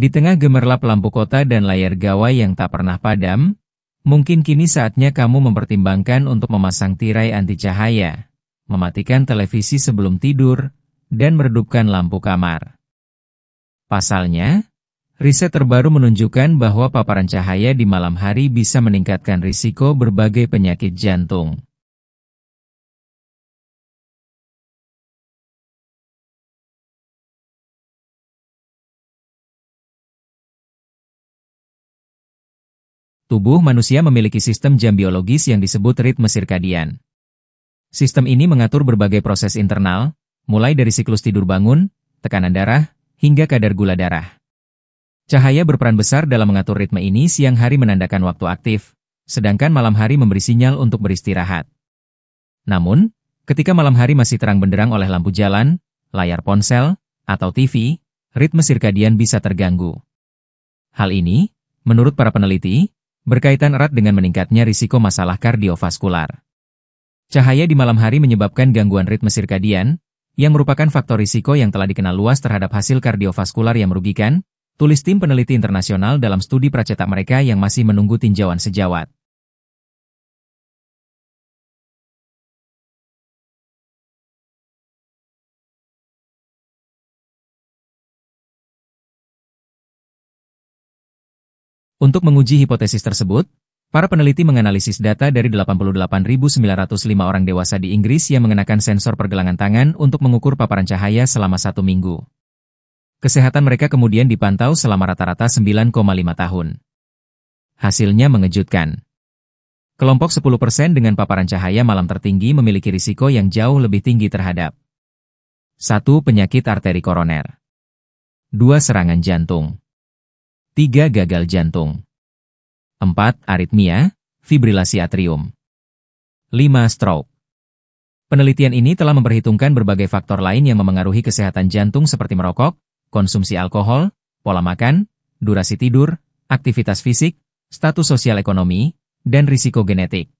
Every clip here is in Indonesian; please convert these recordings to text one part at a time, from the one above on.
Di tengah gemerlap lampu kota dan layar gawai yang tak pernah padam, mungkin kini saatnya kamu mempertimbangkan untuk memasang tirai anti cahaya, mematikan televisi sebelum tidur, dan meredupkan lampu kamar. Pasalnya, riset terbaru menunjukkan bahwa paparan cahaya di malam hari bisa meningkatkan risiko berbagai penyakit jantung. Tubuh manusia memiliki sistem jam biologis yang disebut ritme sirkadian. Sistem ini mengatur berbagai proses internal, mulai dari siklus tidur bangun, tekanan darah, hingga kadar gula darah. Cahaya berperan besar dalam mengatur ritme ini. Siang hari menandakan waktu aktif, sedangkan malam hari memberi sinyal untuk beristirahat. Namun, ketika malam hari masih terang benderang oleh lampu jalan, layar ponsel, atau TV, ritme sirkadian bisa terganggu. Hal ini, menurut para peneliti, berkaitan erat dengan meningkatnya risiko masalah kardiovaskular. Cahaya di malam hari menyebabkan gangguan ritme sirkadian, yang merupakan faktor risiko yang telah dikenal luas terhadap hasil kardiovaskular yang merugikan, tulis tim peneliti internasional dalam studi pracetak mereka yang masih menunggu tinjauan sejawat. Untuk menguji hipotesis tersebut, para peneliti menganalisis data dari 88.905 orang dewasa di Inggris yang mengenakan sensor pergelangan tangan untuk mengukur paparan cahaya selama 1 minggu. Kesehatan mereka kemudian dipantau selama rata-rata 9,5 tahun. Hasilnya mengejutkan. Kelompok 10% dengan paparan cahaya malam tertinggi memiliki risiko yang jauh lebih tinggi terhadap 1. Penyakit arteri koroner, 2. Serangan jantung, 3. Gagal jantung, 4. Aritmia, fibrilasi atrium, 5. Stroke. Penelitian ini telah memperhitungkan berbagai faktor lain yang memengaruhi kesehatan jantung seperti merokok, konsumsi alkohol, pola makan, durasi tidur, aktivitas fisik, status sosial ekonomi, dan risiko genetik.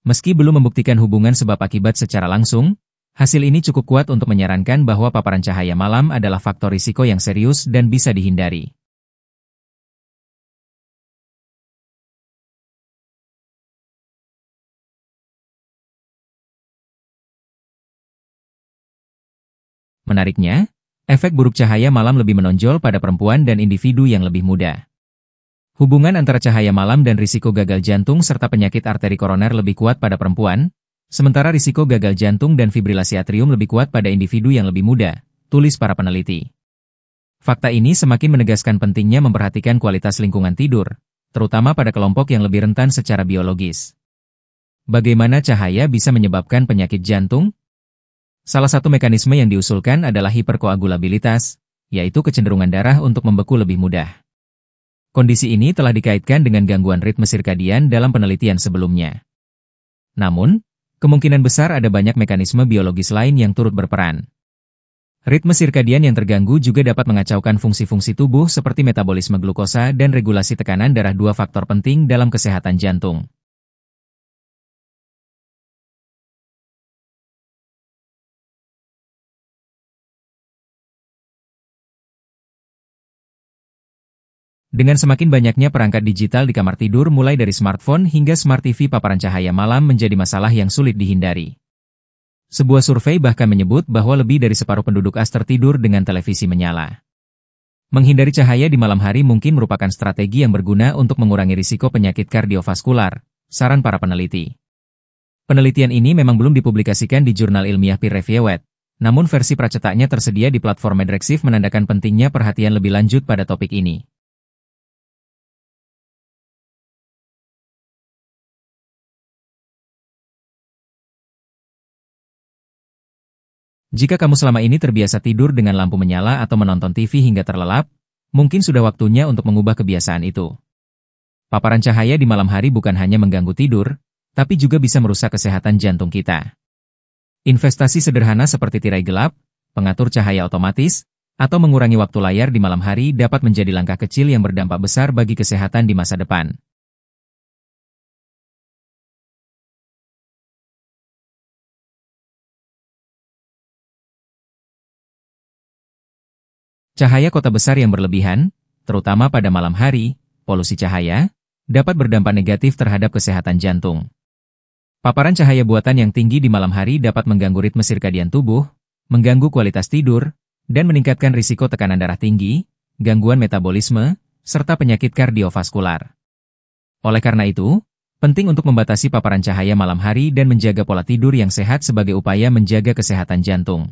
Meski belum membuktikan hubungan sebab akibat secara langsung, hasil ini cukup kuat untuk menyarankan bahwa paparan cahaya malam adalah faktor risiko yang serius dan bisa dihindari. Menariknya, efek buruk cahaya malam lebih menonjol pada perempuan dan individu yang lebih muda. Hubungan antara cahaya malam dan risiko gagal jantung serta penyakit arteri koroner lebih kuat pada perempuan, sementara risiko gagal jantung dan fibrilasi atrium lebih kuat pada individu yang lebih muda, tulis para peneliti. Fakta ini semakin menegaskan pentingnya memperhatikan kualitas lingkungan tidur, terutama pada kelompok yang lebih rentan secara biologis. Bagaimana cahaya bisa menyebabkan penyakit jantung? Salah satu mekanisme yang diusulkan adalah hiperkoagulabilitas, yaitu kecenderungan darah untuk membeku lebih mudah. Kondisi ini telah dikaitkan dengan gangguan ritme sirkadian dalam penelitian sebelumnya. Namun, kemungkinan besar ada banyak mekanisme biologis lain yang turut berperan. Ritme sirkadian yang terganggu juga dapat mengacaukan fungsi-fungsi tubuh seperti metabolisme glukosa dan regulasi tekanan darah, 2 faktor penting dalam kesehatan jantung. Dengan semakin banyaknya perangkat digital di kamar tidur mulai dari smartphone hingga smart TV, paparan cahaya malam menjadi masalah yang sulit dihindari. Sebuah survei bahkan menyebut bahwa lebih dari separuh penduduk AS tertidur dengan televisi menyala. Menghindari cahaya di malam hari mungkin merupakan strategi yang berguna untuk mengurangi risiko penyakit kardiovaskular, saran para peneliti. Penelitian ini memang belum dipublikasikan di jurnal ilmiah peer-reviewed, namun versi pracetaknya tersedia di platform Medrexiv, menandakan pentingnya perhatian lebih lanjut pada topik ini. Jika kamu selama ini terbiasa tidur dengan lampu menyala atau menonton TV hingga terlelap, mungkin sudah waktunya untuk mengubah kebiasaan itu. Paparan cahaya di malam hari bukan hanya mengganggu tidur, tapi juga bisa merusak kesehatan jantung kita. Investasi sederhana seperti tirai gelap, pengatur cahaya otomatis, atau mengurangi waktu layar di malam hari dapat menjadi langkah kecil yang berdampak besar bagi kesehatan di masa depan. Cahaya kota besar yang berlebihan, terutama pada malam hari, polusi cahaya, dapat berdampak negatif terhadap kesehatan jantung. Paparan cahaya buatan yang tinggi di malam hari dapat mengganggu ritme sirkadian tubuh, mengganggu kualitas tidur, dan meningkatkan risiko tekanan darah tinggi, gangguan metabolisme, serta penyakit kardiovaskular. Oleh karena itu, penting untuk membatasi paparan cahaya malam hari dan menjaga pola tidur yang sehat sebagai upaya menjaga kesehatan jantung.